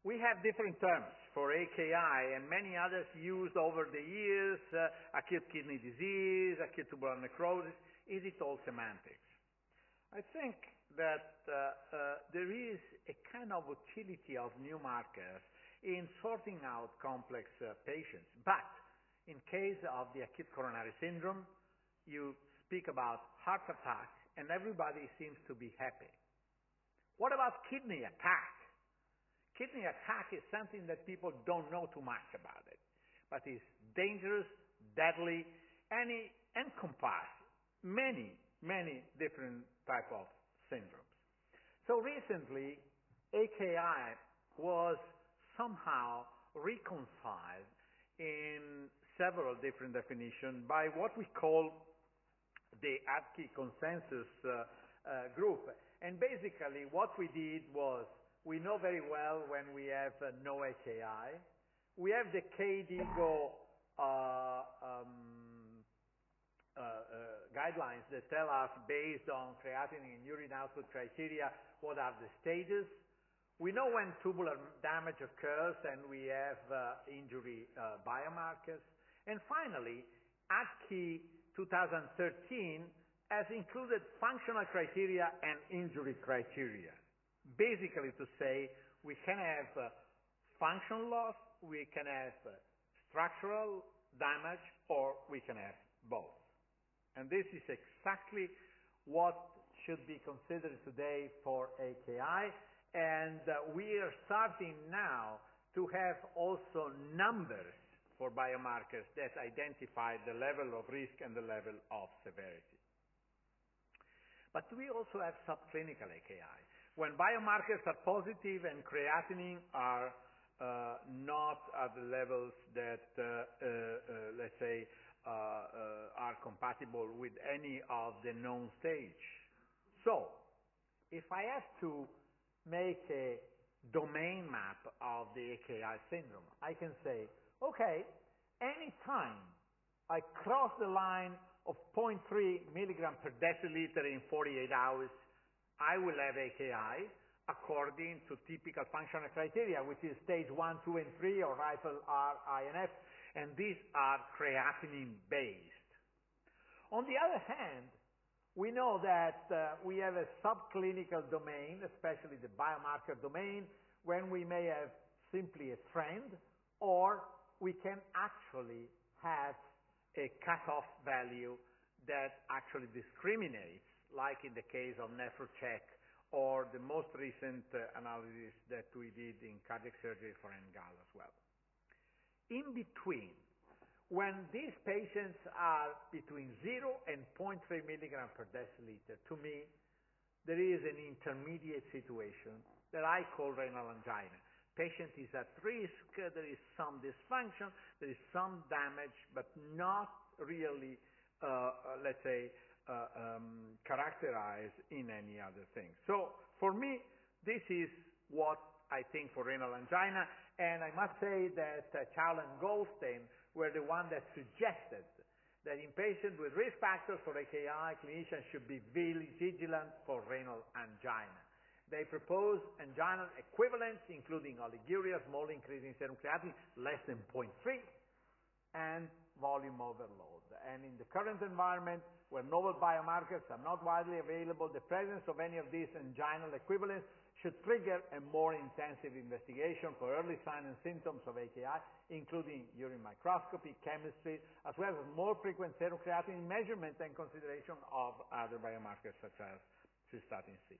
We have different terms for AKI and many others used over the years, acute kidney disease, acute tubular necrosis. Is it all semantics? I think that there is a kind of utility of new markers in sorting out complex patients. But in case of the acute coronary syndrome, you speak about heart attack and everybody seems to be happy. What about kidney attack? Kidney attack is something that people don't know too much about it, but it's dangerous, deadly, and it encompasses many different type of syndromes. So recently, AKI was somehow reconciled in several different definitions by what we call the AKI consensus group. And basically what we did was, we know very well when we have no AKI. We have the KDIGO guidelines that tell us, based on creatinine and urine output criteria, what are the stages. We know when tubular damage occurs, and we have injury biomarkers. And finally, AKI 2013 has included functional criteria and injury criteria. Basically to say, we can have function loss, we can have structural damage, or we can have both. And this is exactly what should be considered today for AKI, and we are starting now to have also numbers for biomarkers that identify the level of risk and the level of severity. But we also have subclinical AKI. When biomarkers are positive and creatinine are not at the levels that, let's say, are compatible with any of the known stage. So, if I have to make a domain map of the AKI syndrome, I can say, okay, anytime I cross the line of 0.3 milligram per deciliter in 48 hours, I will have AKI according to typical functional criteria, which is stage 1, 2, and 3, or rifle R, INF, and these are creatinine-based. On the other hand, we know that we have a subclinical domain, especially the biomarker domain, when we may have simply a trend, or we can actually have a cutoff value that actually discriminates, like in the case of NephroCheck or the most recent analysis that we did in cardiac surgery for Renal as well. In between, when these patients are between 0 and 0.3 milligram per deciliter, to me, there is an intermediate situation that I call renal angina. Patient is at risk, there is some dysfunction, there is some damage, but not really, let's say, characterized in any other thing. So, for me, this is what I think for renal angina, and I must say that Chow and Goldstein were the one that suggested that in patients with risk factors for AKI, clinicians should be vigilant for renal angina. They proposed anginal equivalents, including oliguria, small increase in serum creatinine, less than 0.3, and volume overload. And in the current environment, where novel biomarkers are not widely available, the presence of any of these anginal equivalents should trigger a more intensive investigation for early signs and symptoms of AKI, including urine microscopy, chemistry, as well as more frequent serum creatinine measurement and consideration of other biomarkers such as cystatin C.